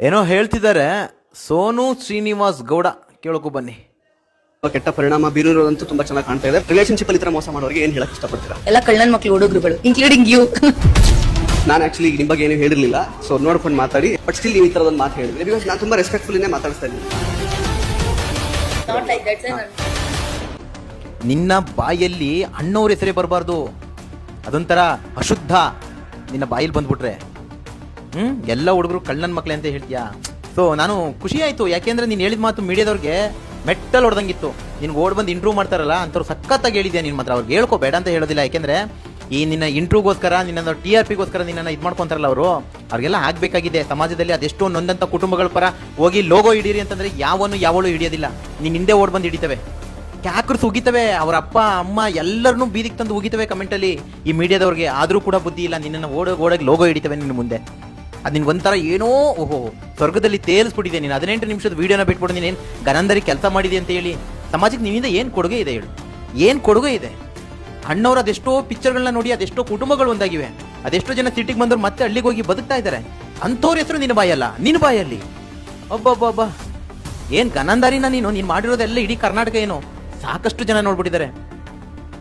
ಏನೋ ಹೇಳ್ತಿದ್ದಾರೆ ಸೋನು ಶ್ರೀನಿವಾಸ್ ಗೌಡ, ಕೇಳೋಕು ಬನ್ನಿ. ಕೆಟ್ಟ ಪರಿಣಾಮ ಬೀರಿರೋದಂತೂ ತುಂಬಾ ಚೆನ್ನಾಗಿ ಕಾಣ್ತಾ ಇದೆ. ರಿಲೇಶನ್ಶಿಪ್ ಅಲ್ಲಿ ಈ ತರ ಮೋಸ ಮಾಡೋರಿಗೆ ಏನ್ ಹೇಳಕ್ ಇಷ್ಟಪಡ್ತೀರಾ? ಎಲ್ಲ ಕಳ್ಳನ್ ಮಕ್ಳು ಹುಡುಗರುಗಳು, ಇನ್ಕ್ಲೂಡಿಂಗ್ ಯು. ನಾನು ಆಕ್ಚುಲಿ ನಿಮ್ ಬಗ್ಗೆ ಏನು ಹೇಳಿರ್ಲಿಲ್ಲ, ಸೊ ನೋಡ್ಕೊಂಡು ಮಾತಾಡಿ. ಬಟ್ ಸ್ಟಿಲ್ ನೀವು ಈ ತರದೊಂದು ಮಾತು ಹೇಳಿದ್ರಿ, ಬಿಕಾಸ್ ನಾನು ತುಂಬಾ ರೆಸ್ಪೆಕ್ಟ್ಫುಲ್ಲಿನೇ ಮಾತಾಡ್ತಾ ಇದ್ದೀನಿ. ನಿನ್ನ ಬಾಯಲ್ಲಿ ಅಣ್ಣವ್ರ ಹೆಸರೇ ಬರಬಾರ್ದು, ಅದೊಂಥರ ಅಶುದ್ಧ. ನಿನ್ನ ಬಾಯಲ್ಲಿ ಬಂದ್ಬಿಟ್ರೆ ಎಲ್ಲ ಹುಡುಗರು ಕಳ್ಳನ ಮಕ್ಳೆ ಅಂತ ಹೇಳ್ತೀಯಾ? ಸೊ ನಾನು ಖುಷಿ ಆಯ್ತು, ಯಾಕೆಂದ್ರೆ ನೀನು ಹೇಳಿದ ಮಾತು ಮೀಡಿಯಾದವ್ರಿಗೆ ಮೆಟ್ಟಲ್ ಹೊಡೆದಂಗಿತ್ತು. ನಿನ್ಗೆ ಓಡ್ ಬಂದು ಇಂಟ್ರೂ ಮಾಡ್ತಾರಲ್ಲ ಅಂಥವ್ರು ಸಖತ್ತಾಗಿ ಹೇಳಿದ್ಯಾ. ನೀನು ಮಾತ್ರ ಅವ್ರಿಗೆ ಹೇಳ್ಕೋಬೇಡ ಅಂತ ಹೇಳೋದಿಲ್ಲ, ಯಾಕೆಂದ್ರೆ ಈ ನಿನ್ನ ಇಂಟ್ರೂಗೋಸ್ಕರ, ನಿನ್ನ TRPಗೋಸ್ಕರ ನಿನ್ನನ್ನು ಇದು ಮಾಡ್ಕೊಂತಾರಲ್ಲ ಅವರು, ಅವ್ರಿಗೆಲ್ಲ ಆಗಬೇಕಾಗಿದೆ. ಸಮಾಜದಲ್ಲಿ ಅದೆಷ್ಟೋ ನೊಂದಂಥ ಕುಟುಂಬಗಳ ಪರ ಹೋಗಿ ಲೋಗೋ ಹಿಡೀರಿ ಅಂತಂದ್ರೆ ಯಾವಳು ಹಿಡಿಯೋದಿಲ್ಲ. ನೀನು ಹಿಂದೆ ಓಡ್ ಬಂದು ಹಿಡಿತವೆ, ಕ್ಯಾಕರ್ಸ್ ಉಗಿತವೆ, ಅವ್ರ ಅಪ್ಪ ಅಮ್ಮ ಎಲ್ಲರನ್ನೂ ಬೀದಿಗೆ ತಂದು ಉಗಿತವೆ ಕಮೆಂಟಲ್ಲಿ ಈ ಮೀಡಿಯಾದವ್ರಿಗೆ. ಆದರೂ ಕೂಡ ಬುದ್ಧಿ ಇಲ್ಲ, ನಿನ್ನನ್ನು ಓಡೋಗಿ ಲೋಗೋ ಹಿಡಿತವೆ ನಿನ್ನ ಮುಂದೆ. ಅದು ನಿನ್ಗೆ ಒಂಥರ ಏನೋ ಓಹೋ ಸ್ವರ್ಗದಲ್ಲಿ ತೇಲಿಸ್ಬಿಟ್ಟಿದೆ. ನೀನು 18 ನಿಮಿಷದ ವೀಡಿಯೋನ ಬಿಟ್ಬಿಟ್ಟು ನೀನೇನು ಗನಂದರಿ ಕೆಲಸ ಮಾಡಿದೆ ಅಂತ ಹೇಳಿ ಸಮಾಜಕ್ಕೆ ನಿನ್ನಿಂದ ಏನು ಕೊಡುಗೆ ಇದೆ ಹೇಳು? ಏನು ಕೊಡುಗೆ ಇದೆ? ಅಣ್ಣವ್ರು ಅದೆಷ್ಟೋ ಪಿಕ್ಚರ್ಗಳನ್ನ ನೋಡಿ ಅದೆಷ್ಟೋ ಕುಟುಂಬಗಳು ಒಂದಾಗಿವೆ, ಅದೆಷ್ಟೋ ಜನ ಸಿಟಿಗೆ ಬಂದವ್ರು ಮತ್ತೆ ಹಳ್ಳಿಗೆ ಹೋಗಿ ಬದುಕ್ತಾ ಇದ್ದಾರೆ. ಅಂಥವ್ರ ಹೆಸರು ನಿನ್ನ ಬಾಯಲ್ಲ, ನಿನ್ನ ಬಾಯಲ್ಲಿ ಒಬ್ಬೊಬ್ಬ ಏನು ಗನಂದಾರಿನ ನೀನು ಮಾಡಿರೋದೆಲ್ಲ ಇಡೀ ಕರ್ನಾಟಕ ಏನು ಸಾಕಷ್ಟು ಜನ ನೋಡ್ಬಿಟ್ಟಿದ್ದಾರೆ.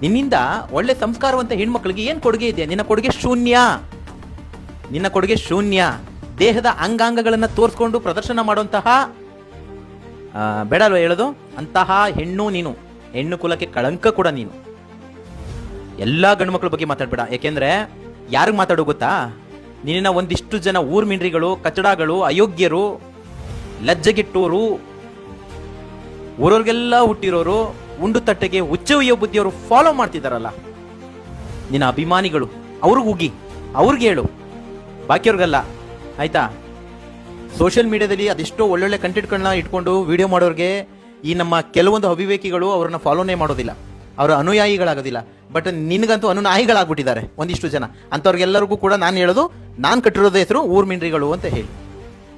ನಿನ್ನಿಂದ ಒಳ್ಳೆ ಸಂಸ್ಕಾರವಂತ ಹೆಣ್ಮಕ್ಳಿಗೆ ಏನು ಕೊಡುಗೆ ಇದೆ? ನಿನ್ನ ಕೊಡುಗೆ ಶೂನ್ಯ, ನಿನ್ನ ಕೊಡುಗೆ ಶೂನ್ಯ. ದೇಹದ ಅಂಗಾಂಗಗಳನ್ನು ತೋರಿಸ್ಕೊಂಡು ಪ್ರದರ್ಶನ ಮಾಡುವಂತಹ ಬೇಡ ಅಲ್ವ ಹೇಳೋದು, ಅಂತಹ ಹೆಣ್ಣು ನೀನು. ಹೆಣ್ಣು ಕುಲಕ್ಕೆ ಕಳಂಕ ಕೂಡ ನೀನು. ಎಲ್ಲ ಗಂಡು ಮಕ್ಕಳ ಬಗ್ಗೆ ಮಾತಾಡ್ಬೇಡ, ಯಾಕೆಂದ್ರೆ ಯಾರಿಗೆ ಮಾತಾಡೋ ಗೊತ್ತಾ? ನಿನ್ನ ಒಂದಿಷ್ಟು ಜನ ಊರ್ಮಿಂಡ್ರಿಗಳು, ಕಚಡಗಳು, ಅಯೋಗ್ಯರು, ಲಜ್ಜೆಗೆಟ್ಟೋರು, ಊರವ್ರಿಗೆಲ್ಲ ಹುಟ್ಟಿರೋರು, ಉಂಡು ತಟ್ಟೆಗೆ ಹುಚ್ಚ ಒಯ್ಯೋ ಬುದ್ಧಿಯವರು ಫಾಲೋ ಮಾಡ್ತಿದ್ದಾರಲ್ಲ, ನಿನ್ನ ಅಭಿಮಾನಿಗಳು. ಅವ್ರಿಗೆ ಹೋಗಿ ಅವ್ರಿಗೆ ಹೇಳು, ಬಾಕಿಯವ್ರಿಗಲ್ಲ, ಆಯ್ತಾ? ಸೋಷಿಯಲ್ ಮೀಡಿಯಾದಲ್ಲಿ ಅದೆಷ್ಟೋ ಒಳ್ಳೊಳ್ಳೆ ಕಂಟೆಂಟ್ಗಳನ್ನ ಇಟ್ಕೊಂಡು ವಿಡಿಯೋ ಮಾಡೋರಿಗೆ ಈ ನಮ್ಮ ಕೆಲವೊಂದು ಅವಿವೇಕಿಗಳು ಅವ್ರನ್ನ ಫಾಲೋನೇ ಮಾಡೋದಿಲ್ಲ, ಅವರ ಅನುಯಾಯಿಗಳಾಗೋದಿಲ್ಲ. ಬಟ್ ನಿನಗಂತೂ ಅನುನಾಯಿಗಳಾಗ್ಬಿಟ್ಟಿದ್ದಾರೆ ಒಂದಿಷ್ಟು ಜನ. ಅಂಥವ್ರಿಗೆಲ್ಲರಿಗೂ ಕೂಡ ನಾನು ಹೇಳೋದು, ನಾನು ಕಟ್ಟಿರೋದ ಹೆಸರು ಊರ್ಮಿಂಡ್ರಿಗಳು ಅಂತ ಹೇಳಿ.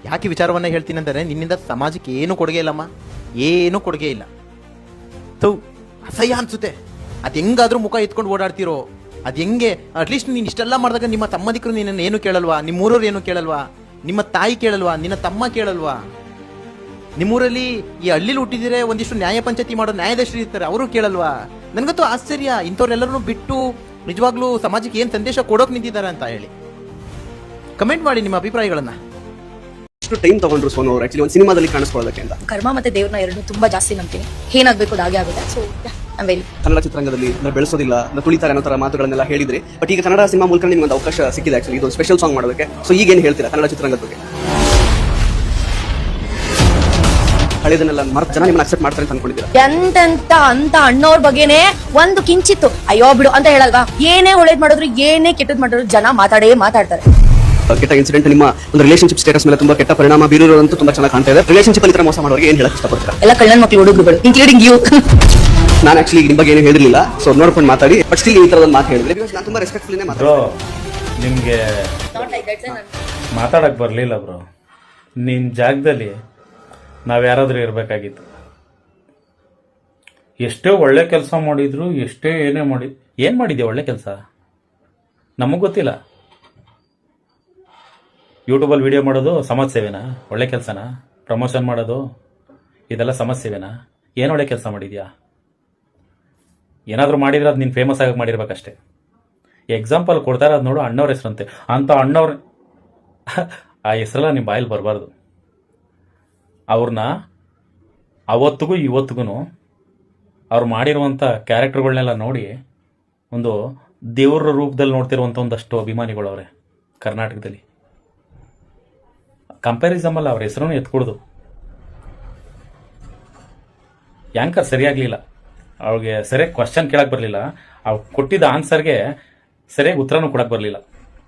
ಯಾಕೆ ವಿಚಾರವನ್ನ ಹೇಳ್ತೀನಿ ಅಂದರೆ, ನಿನ್ನಿಂದ ಸಮಾಜಕ್ಕೆ ಏನು ಕೊಡುಗೆ ಇಲ್ಲಮ್ಮ, ಏನು ಕೊಡುಗೆ ಇಲ್ಲ. ಅಸಹ್ಯ ಅನ್ಸುತ್ತೆ. ಅದು ಹೆಂಗಾದ್ರೂ ಮುಖ ಎತ್ಕೊಂಡು ಓಡಾಡ್ತಿರೋ, ಅದು ಹೆಂಗೆ? ಅಟ್ಲೀಸ್ಟ್ ನೀನು ಇಷ್ಟೆಲ್ಲ ಮಾಡಿದಾಗ ನಿಮ್ಮ ಸಂಬಂಧಿಕರು ನಿನ್ನನ್ನು ಏನು ಕೇಳಲ್ವಾ? ನಿಮ್ಮೂರವ್ರು ಏನು ಕೇಳಲ್ವಾ? ನಿಮ್ಮ ತಾಯಿ ಕೇಳಲ್ವಾ? ನಿನ್ನ ತಮ್ಮ ಕೇಳಲ್ವಾ? ನಿಮ್ಮೂರಲ್ಲಿ ಈ ಹಳ್ಳಿಲಿ ಹುಟ್ಟಿದ್ರೆ ಒಂದಿಷ್ಟು ನ್ಯಾಯ ಪಂಚಾಯತಿ ಮಾಡೋ ನ್ಯಾಯಾಧೀಶರು ಇರ್ತಾರೆ, ಅವರು ಕೇಳಲ್ವಾ? ನನಗಂತೂ ಆಶ್ಚರ್ಯ, ಇಂಥವ್ರೆಲ್ಲರೂ ಬಿಟ್ಟು ನಿಜವಾಗ್ಲೂ ಸಮಾಜಕ್ಕೆ ಏನು ಸಂದೇಶ ಕೊಡೋಕೆ ನಿಂತಿದ್ದಾರೆ ಅಂತ ಹೇಳಿ. ಕಮೆಂಟ್ ಮಾಡಿ ನಿಮ್ಮ ಅಭಿಪ್ರಾಯಗಳನ್ನ. ಎಷ್ಟು ಟೈಮ್ ತಗೊಂಡ್ರು ಸೋನು ಅವರು ಆಕ್ಚುಲಿ ಒಂದು ಸಿನಿಮಾದಲ್ಲಿ ಕಾಣಿಸ್ಕೊಳ್ಳೋದಕ್ಕೆ ಅಂತ? ಕರ್ಮ ಮತ್ತೆ ದೇವ್ರನ್ನ ಎರಡು ತುಂಬಾ ಜಾಸ್ತಿ ನಂಬ್ತೀನಿ. ಏನಾಗಬೇಕು ಅದು ಹಾಗೆ ಆಗುತ್ತೆ. ಸೊ ಕನ್ನಡ ಚಿತ್ರರಂಗದಲ್ಲಿ ಬೆಳೆಸೋದಿಲ್ಲ, ತುಳಿತಾರೆ ಅನ್ನೋ ತರ ಮಾತುಗಳನ್ನೆಲ್ಲ ಹೇಳಿದ್ರಿ. ಬಟ್ ಈಗ ಕನ್ನಡ ಸಿನಿಮಾ ಮೂಲಕ ನಿಮ್ಗೆ ಒಂದು ಅವಕಾಶ ಸಿಕ್ಕಿದೆ ಆಕ್ಚುಲಿ ಇದೊಂದು ಸ್ಪೆಷಲ್ ಸಾಂಗ್ ಮಾಡೋದಕ್ಕೆ. ಸೊ ಈಗ ಏನು ಹೇಳ್ತೀರಾ ಕನ್ನಡ ಚಿತ್ರರಂಗದ ಬಗ್ಗೆ? ಹಳೆದನ್ನೆಲ್ಲ ಮರ್ತು ಜನ ನಿಮ್ಮನ್ನ ಅಕ್ಸೆಪ್ಟ್ ಮಾಡ್ತಾರೆ ಅಂತ ಅನ್ಕೊಂಡಿದ್ದೀರಾ? ಅಂತ ಅಣ್ಣವ್ರ ಬಗ್ಗೆನೇ ಒಂದು ಕಿಂಚಿತ್ತು ಅಯ್ಯೋ ಬಿಡು ಅಂತ ಹೇಳಲ್ವಾ? ಏನೇ ಒಳ್ಳೇದ್ ಮಾಡಿದ್ರು ಏನೇ ಕೆಟ್ಟದ್ ಮಾಡಿದ್ರು ಜನ ಮಾತಾಡ್ತಾರೆ. ಕೆಟ್ಟ ಇನ್ಸಿಡೆಂಟ್ ನಿಮ್ಮ ಒಂದು ರಿಲೇಶನ್ಶಿಪ್ ಸ್ಟೇಟಸ್ ಮೇಲೆ ತುಂಬಾ ಕೆಟ್ಟ ಪರಿಣಾಮ ಬೀರಿರೋದಂತೂ ತುಂಬಾ ಚೆನ್ನಾಗಿ ಕಾಣ್ತಾ ಇದೆ. ರಿಲೇಶನ್ಶಿಪ್ ಅಲ್ಲಿ ಈ ತರ ಮೋಸ ಮಾಡೋರಿಗೆ ಏನ್ ಹೇಳಕ್ ಇಷ್ಟಪಡ್ತೀರಾ? ಎಲ್ಲ ಕಳ್ಳನ್ ಮಕ್ಳು ಹುಡುಗರುಗಳು, ಇನ್ಕ್ಲೂಡಿಂಗ್ ಯು. ನಾನು ಆಕ್ಚುಲಿ ನಿಮ್ ಬಗ್ಗೆ ಏನು ಹೇಳಿರ್ಲಿಲ್ಲ, ಸೊ ನೋಡ್ಕೊಂಡು ಮಾತಾಡಿ. ಬಟ್ ಸ್ಟಿಲ್ ಈ ತರದೊಂದು ಮಾತು ಹೇಳಿದ್ರಿ, ಬಿಕಾಸ್ ನಾನು ತುಂಬಾ ರೆಸ್ಪೆಕ್ಟ್ಫುಲ್ಲಿನೇ ಮಾತಾಡ್ತೀನಿ. ನಿಮ್ಗೆ ಮಾತಾಡಕ್ ಬರ್ಲಿಲ್ಲ ಬ್ರೋ. ನಿಮ್ ಜಾಗದಲ್ಲಿ ನಾವ್ ಯಾರಾದ್ರೂ ಇರ್ಬೇಕಾಗಿತ್ತು. ಎಷ್ಟೇ ಒಳ್ಳೆ ಕೆಲಸ ಮಾಡಿದ್ರು, ಎಷ್ಟೇ ಏನ್ ಮಾಡಿದ್ಯಾ ಒಳ್ಳೆ ಕೆಲಸ? ನಮಗ್ ಗೊತ್ತಿಲ್ಲ. ಯೂಟ್ಯೂಬಲ್ಲಿ ವಿಡಿಯೋ ಮಾಡೋದು ಸಮಾಜ ಸೇವೆನಾ? ಒಳ್ಳೆ ಕೆಲಸನಾ? ಪ್ರಮೋಷನ್ ಮಾಡೋದು ಇದೆಲ್ಲ ಸಮಾಜ ಸೇವೆನಾ? ಏನು ಒಳ್ಳೆ ಕೆಲಸ ಮಾಡಿದ್ಯಾ? ಏನಾದರೂ ಮಾಡಿದ್ರೆ ಅದು ನೀನು ಫೇಮಸ್ ಆಗಿ ಮಾಡಿರ್ಬೇಕಷ್ಟೇ. ಎಕ್ಸಾಂಪಲ್ ಕೊಡ್ತಾ ಇರೋದು ನೋಡು, ಅಣ್ಣವ್ರ ಹೆಸರಂತೆ. ಅಂತ ಅಣ್ಣವ್ರ ಆ ಹೆಸರೆಲ್ಲ ನಿಮ್ಮ ಬಾಯಲ್ಲಿ ಬರಬಾರ್ದು. ಅವ್ರನ್ನ ಅವತ್ತಿಗೂ ಇವತ್ತಿಗೂ ಅವ್ರು ಮಾಡಿರುವಂಥ ಕ್ಯಾರೆಕ್ಟರ್ಗಳನ್ನೆಲ್ಲ ನೋಡಿ ಒಂದು ದೇವ್ರ ರೂಪದಲ್ಲಿ ನೋಡ್ತಿರುವಂಥ ಒಂದಷ್ಟು ಅಭಿಮಾನಿಗಳು ಅವರೇ ಕರ್ನಾಟಕದಲ್ಲಿ. ಕಂಪ್ಯಾರಿಸಮಲ್ಲಿ ಅವ್ರ ಹೆಸರನ್ನು ಎತ್ಕೊಡ್ದು. ಯಾಂಕರ್ ಸರಿಯಾಗಲಿಲ್ಲ, ಅವ್ರಿಗೆ ಸರಿಯಾಗಿ ಕ್ವಶನ್ ಕೇಳಕ್ಕೆ ಬರಲಿಲ್ಲ, ಅವ್ರು ಕೊಟ್ಟಿದ್ದ ಆನ್ಸರ್ಗೆ ಸರಿಯಾಗಿ ಉತ್ತರನೂ ಕೊಡಕ್ಕೆ ಬರಲಿಲ್ಲ.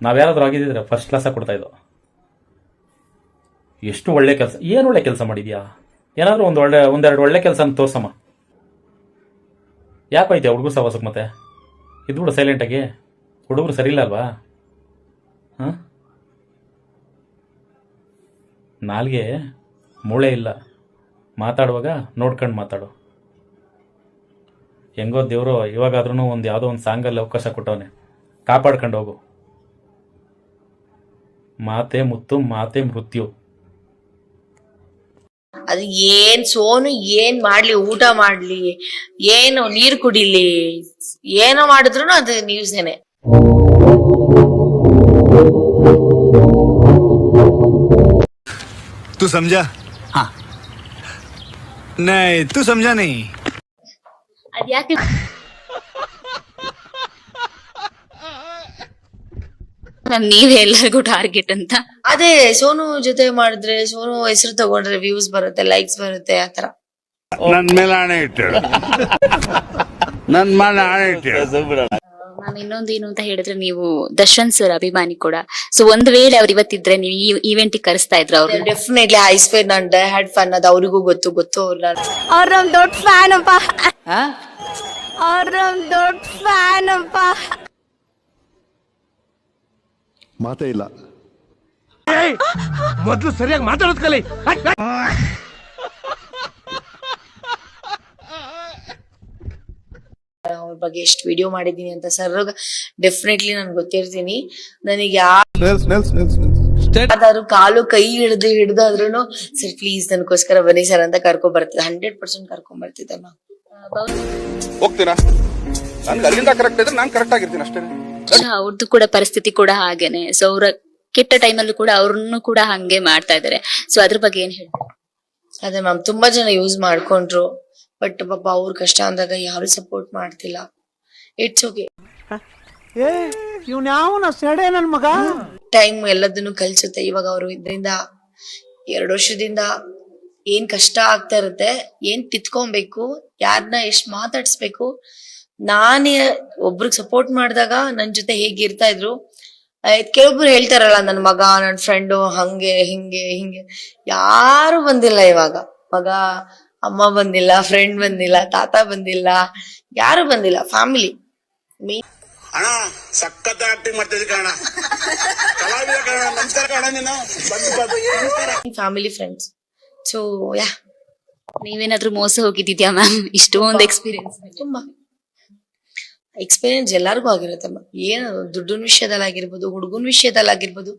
ನಾವ್ಯಾರಾದ್ರೂ ಆಗಿದ್ದಿದ್ರೆ ಫಸ್ಟ್ ಕ್ಲಾಸಾಗಿ ಕೊಡ್ತಾ ಇದ್ದೋ. ಎಷ್ಟು ಒಳ್ಳೆ ಕೆಲಸ, ಏನು ಒಳ್ಳೆ ಕೆಲಸ ಮಾಡಿದ್ಯಾ? ಏನಾದರೂ ಒಂದೆರಡು ಒಳ್ಳೆ ಕೆಲಸ ತೋರ್ಸಮ್ಮ. ಯಾಕೋಯ್ತೆ ಹುಡುಗರು ಸವಾಸಕ್ಕೆ ಮತ್ತೆ? ಇದ್ಬಿಡು ಸೈಲೆಂಟಾಗಿ. ಹುಡುಗರು ಸರಿ ಇಲ್ಲ ಅಲ್ವಾ? ಹಾಂ, ನಾಲ್ಗೆ ಮೂಳೆ ಇಲ್ಲ, ಮಾತಾಡುವಾಗ ನೋಡ್ಕೊಂಡು ಮಾತಾಡು. ಹೆಂಗೋ ದೇವರು ಇವಾಗಾದ್ರೂ ಯಾವುದೋ ಒಂದು ಸಾಂಗಲ್ಲಿ ಅವಕಾಶ ಕೊಟ್ಟವನೆ, ಕಾಪಾಡ್ಕೊಂಡು ಹೋಗು. ಮಾತೆ ಮುತ್ತು ಮಾತೆ ಮೃತ್ಯು. ಅದು ಏನ್ ಸೋನು ಏನ್ ಮಾಡ್ಲಿ, ಊಟ ಮಾಡ್ಲಿ, ಏನು ನೀರ್ ಕುಡಿಲಿ, ಏನೋ ಮಾಡಿದ್ರು ಅದು ನ್ಯೂಸ್ನೇನೆ. तू समझा? हाँ. नहीं, तू समझा नहीं. ಅದ್ಯಾಕೆ ಮ್ಯಾಮ್ ನೀವೇ ಎಲ್ಲರಿಗೂ ಟಾರ್ಗೆಟ್ ಅಂತ? ಅದೇ ಸೋನು ಜೊತೆ ಮಾಡಿದ್ರೆ, ಸೋನು ಹೆಸರು ತಗೊಂಡ್ರೆ ವ್ಯೂಸ್ ಬರುತ್ತೆ, ಲೈಕ್ಸ್ ಬರುತ್ತೆ, ಆತರ. ನನ್ ಮೇಲೆ ಆಣೆ ಇಟ್ಟು. ನನ್ ಮೇಲೆ ಆಣೆ ಇಟ್ಟು. ಮ್ಯಾಮ್ ಇನ್ನೊಂದೇನು ಅಂತ ಹೇಳಿದ್ರೆ, ನೀವು ದರ್ಶನ್ ಸರ್ ಅಭಿಮಾನಿ ಕೂಡ. ಸೊ ಒಂದ್ ವೇಳೆ ಅವ್ರು ಇವತ್ತಿದ್ರೆ ನೀವು ಈ ಈವೆಂಟ್ ಕರೆಸ್ತಾ ಇದ್ರು ಅವ್ರು? ಡೆಫಿನೆಟ್ಲಿ ಐಸ್ಪೇರ್ ನಾನ್ ಹ್ಯಾಡ್ ಫನ್, ಅದು ಅವ್ರಿಗೂ ಗೊತ್ತು ಅವ್ರ ನಮ್ ದೊಡ್ಡ ಫ್ಯಾನ್ ಅಪ್ಪ. ಅವ್ರ ನಮ್ ದೊಡ್ಡ ಫ್ಯಾನ್ ಅಪ್ಪ. ಮಾತೇ ಇಲ್ಲ. ಮೊದ್ಲು ಸರಿಯಾಗಿ ಮಾತಾಡೋದ್ ಕಲಿ. ಅವ್ರ ಬಗ್ಗೆ ಎಷ್ಟು ವಿಡಿಯೋ ಮಾಡಿದೀನಿ ಅಂತ ಸರ್ ಡೆಫಿನೆಟ್ಲಿ ನನ್ಗೆ ಗೊತ್ತಿರ್ತೀನಿ. ನನಗೆ ಯಾವ್ದಾದ್ರು ಕಾಲು ಕೈ ಹಿಡ್ದಾದ್ರೂ ಸರ್ ಪ್ಲೀಸ್ ನನ್ಗೋಸ್ಕರ ಬನ್ನಿ ಸರ್ ಅಂತ ಕರ್ಕೊಂಡ್ ಬರ್ತಿದ್ದೆ. 100% ಕರ್ಕೊಂಡ್ ಬರ್ತಿದ್ದೆ ಮ್ಯಾಮ್. ಹೋಗ್ತೀರಾ? ನನ್ಗೆ ಅಲ್ಲಿಂದ ಕರೆಕ್ಟ್ ಇದ್ರೆ ನಾನು ಕರೆಕ್ಟ್ ಆಗಿರ್ತೀನಿ ಅಷ್ಟೇ. ಅವ್ರದ್ದು ಕೂಡ ಪರಿಸ್ಥಿತಿ ಕೂಡ ಹಾಗೇನೆ. ಸೊ ಅವ್ರ ಕೆಟ್ಟ ಟೈಮಲ್ಲೂ ಕೂಡ ಅವ್ರನ್ನು ಕೂಡ ಹಂಗೆ ಮಾಡ್ತಾ ಇದಾರೆ. ಸೊ ಅದ್ರ ಬಗ್ಗೆ ಏನ್ ಹೇಳ್ತಾರೆ? ಅದೇ ಮ್ಯಾಮ್, ತುಂಬಾ ಜನ ಯೂಸ್ ಮಾಡ್ಕೊಂಡ್ರು, ಬಟ್ ಪಾಪ ಅವ್ರ ಕಷ್ಟ ಅಂದಾಗ ಯಾರು ಸಪೋರ್ಟ್ ಮಾಡ್ತಿಲ್ಲ. It's okay. ಟೈಮ್ ಎಲ್ಲದನ್ನು ಕಲ್ಸುತ್ತೆ. ಇವಾಗ ಅವರು ಇದರಿಂದ 2 ವರ್ಷದಿಂದ ಏನ್ ಕಷ್ಟ ಆಗ್ತಾ ಇರುತ್ತೆ, ಏನ್ ತಿತ್ಕೊಬೇಕು, ಯಾರನ್ನ ಎಷ್ಟ್ ಮಾತಾಡ್ಸ್ಬೇಕು, ನಾನೇ ಒಬ್ರಿಗೆ ಸಪೋರ್ಟ್ ಮಾಡಿದಾಗ ನನ್ ಜೊತೆ ಹೇಗಿರ್ತಾ ಇದ್ರು. ಕೆಲವೊಬ್ರು ಹೇಳ್ತಾರಲ್ಲ, ನನ್ ಮಗ, ನನ್ ಫ್ರೆಂಡು ಹಂಗೆ ಹಿಂಗೆ ಹಿಂಗೆ, ಯಾರು ಬಂದಿಲ್ಲ ಇವಾಗ. ಮಗ, ಅಮ್ಮ ಬಂದಿಲ್ಲ, ಫ್ರೆಂಡ್ ಬಂದಿಲ್ಲ, ತಾತ ಬಂದಿಲ್ಲ, ಯಾರು ಬಂದಿಲ್ಲ. ಫ್ಯಾಮಿಲಿ ಅಣ್ಣ ಸಖತ್ ಆಕ್ಟಿಂಗ್ ಮಾಡ್ತಿದ್ದೆ ಕಣ. ಕಲಾವಿದ ಕಣ. ನಮಸ್ಕಾರ ಕಣ. ನೀನು ಫ್ಯಾಮಿಲಿ ಫ್ರೆಂಡ್ಸ್. ಸೊ ಯಾ, ನೀವೇನಾದ್ರೂ ಮೋಸ ಹೋಗಿದ್ಯಾ ಮ್ಯಾಮ್? ಇಷ್ಟೊಂದು ಎಕ್ಸ್ಪೀರಿಯನ್ಸ್. ತುಂಬಾ ಎಕ್ಸ್ಪೀರಿಯನ್ಸ್ ಎಲ್ಲರಿಗೂ ಆಗಿರುತ್ತೆ ಮ್ಯಾಮ್. ಏನು ದುಡ್ಡಿನ ವಿಷಯದಲ್ಲಾಗಿರ್ಬೋದು, ಹುಡುಗನ ವಿಷಯದಲ್ಲಾಗಿರ್ಬೋದು,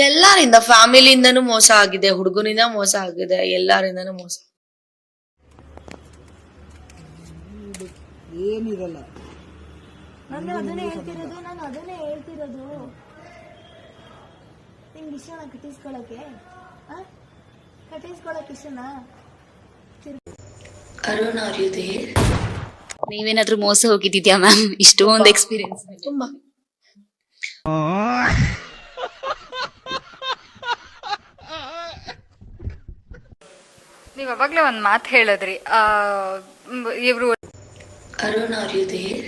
ಎಲ್ಲರಿಂದ, ಫ್ಯಾಮಿಲಿಯಿಂದನೂ ಮೋಸ ಆಗಿದೆ, ಹುಡುಗನಿಂದ ಮೋಸ ಆಗಿದೆ, ಎಲ್ಲರಿಂದನೂ ಮೋಸ. ಏನಿರಲ್ಲ. ನಾನು ಅದನ್ನೇ ಹೇಳ್ತಿರೋದು. ನಿಂಗೆ ಇಷ್ಟನಾ ಕಟ್ಟಿಸ್ಕೊಳಕ್ಕೆ ಇಷ್ಟನಾ? Arun, are you there? ನೀವೇನಾದ್ರೂ ಮೋಸ ಹೋಗಿದ್ಯಾ ಮ್ಯಾಮ್? ಇಷ್ಟೊಂದು ಎಕ್ಸ್ಪೀರಿಯನ್ಸ್. ತುಂಬಾ. ನೀವ್ ಅವಾಗ್ಲೇ ಒಂದ್ ಮಾತು ಹೇಳಿದ್ರಿ, ಇವ್ರು ಅರುಣ್, ಆರ್ ಯು ದೇರ್?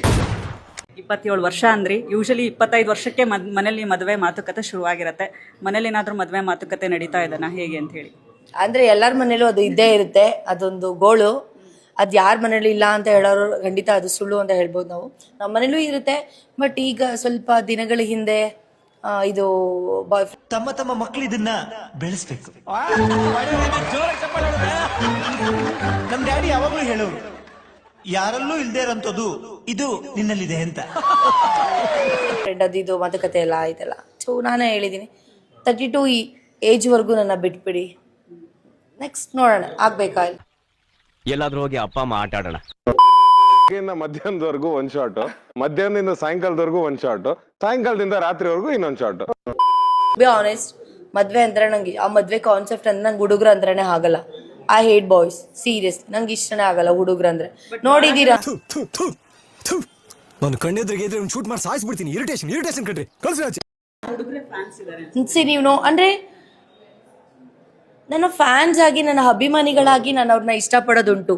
27 ವರ್ಷ ಅಂದ್ರಿ. ಯೂಶಲಿ 25 ವರ್ಷಕ್ಕೆ ಮನೇಲಿ ಮದುವೆ ಮಾತುಕತೆ ಶುರುವಾಗಿರತ್ತೆ. ಮನೇಲಿ ಏನಾದ್ರೂ ಮದುವೆ ಮಾತುಕತೆ ನಡೀತಾ ಇದನ್ನ ಹೇಗೆ ಅಂತ ಹೇಳಿ? ಅಂದ್ರೆ ಎಲ್ಲರ ಮನೇಲೂ ಅದು ಇದ್ದೇ ಇರುತ್ತೆ, ಅದೊಂದು ಗೋಳು. ಅದ್ ಯಾರ ಮನೇಲಿ ಇಲ್ಲ ಅಂತ ಹೇಳೋರು ಖಂಡಿತ ಅದು ಸುಳ್ಳು ಅಂತ ಹೇಳ್ಬೋದು. ನಮ್ಮ ಮನೇಲೂ ಇರುತ್ತೆ. ಬಟ್ ಈಗ ಸ್ವಲ್ಪ ದಿನಗಳ ಹಿಂದೆ ಇದು ತಮ್ಮ ಮಕ್ಕಳು ಇದನ್ನ ಬೆಳೆಸ್ಬೇಕು. ನಮ್ ಡ್ಯಾಡಿ ಯಾವಾಗ್ಲೂ ಹೇಳೋರು, ಯಾರಲ್ಲೂ ಇಲ್ದೇ ಇರೋಂಥದ್ದು ಇದು ನಿನ್ನಲ್ಲಿದೆ ಅಂತ. ಅದಿದು ಮಾತುಕತೆ ಎಲ್ಲ ಆಯ್ತಲ್ಲ. ಸೊ ನಾನೇ ಹೇಳಿದೀನಿ, 32 ಏಜ್ ವರ್ಗು ನನ್ನ ಬಿಟ್ಬಿಡಿ, ನೆಕ್ಸ್ಟ್ ನೋಡೋಣ ಆಗ್ಬೇಕಾ. ಎಲ್ಲಾದ್ರೂ ಹೋಗಿ ಅಪ್ಪ ಅಮ್ಮ ಆಟ ಆಡೋಣ. ಮಧ್ಯಾಹ್ನದವರೆಗೂ ಒಂದ್ ಶಾಟ್, ಮಧ್ಯಾಹ್ನದಿಂದ ಸಾಯಂಕಾಲದವರೆಗೂ ಒಂದ್ ಶಾಟ್, ಸಾಯಂಕಾಲದಿಂದ ರಾತ್ರಿವರೆಗೂ ಇನ್ನೊಂದ್ ಶಾಟ್. ಬಿ ಆನೆಸ್ಟ್, ಮದ್ವೆ ಅಂದ್ರೆ ನಂಗೆ ಆ ಮದ್ವೆ ಕಾನ್ಸೆಪ್ಟ್ ಅಂದ್ರೆ ನಂಗೆ ಹುಡುಗ್ರ ಅಂದ್ರೇನೆ ಆಗಲ್ಲ. I hate boys, serious. ನಂಗೆ ಇಷ್ಟನೇ ಆಗಲ್ಲ ಹುಡುಗ್ರ ಅಂದ್ರೆ. ನೋಡಿದೀರಾ? ನಾನು ಕಣ್ಣೆದ್ರಿಗೆ ಇದ್ರೆ ಶೂಟ್ ಮಾಡಿ ಸಾಯಿಸ್ಬಿಡ್ತೀನಿ. ಇರಿಟೇಷನ್ ಕಣ್ರಿ. ನೀವು ಅಂದ್ರೆ ನನ್ನ ಫ್ಯಾನ್ಸ್ ಆಗಿ, ನನ್ನ ಅಭಿಮಾನಿಗಳಾಗಿ ನಾನು ಅವ್ರನ್ನ ಇಷ್ಟಪಡೋದುಂಟು.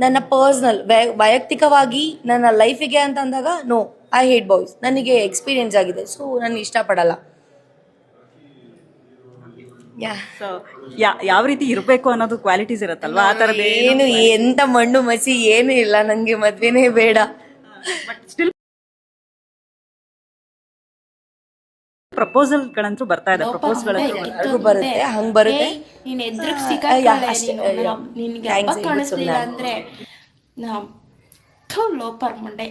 ನನ್ನ ಪರ್ಸನಲ್ ವೈಯಕ್ತಿಕವಾಗಿ ನನ್ನ ಲೈಫಿಗೆ ಅಂತ ಅಂದಾಗ ನೋ, ಐ ಹೇಟ್ ಬಾಯ್ಸ್. ನನಗೆ ಎಕ್ಸ್ಪೀರಿಯನ್ಸ್ ಆಗಿದೆ, ಸೊ ನಾನು ಇಷ್ಟಪಡಲ್ಲ. ಯಾವ ರೀತಿ ಇರಬೇಕು ಅನ್ನೋದು ಕ್ವಾಲಿಟೀಸ್ ಇರುತ್ತಲ್ವಾ, ಆ ತರದ ಏನು ಎಂತ ಮಣ್ಣು ಮಸಿ ಏನು ಇಲ್ಲ. ನಂಗೆ ಮದ್ವೆನೇ ಬೇಡ. ಪ್ರಪೋಸಲ್ ಗಳಂತೂ ಬರ್ತಾ ಇದೆ. ಪ್ರಪೋಸಲ್ ಬರುತ್ತೆ, ಹಂಗ್ ಬರುತ್ತೆ. ಅಂದ್ರೆ ಲೋಪರ್ ಮಂಡೆ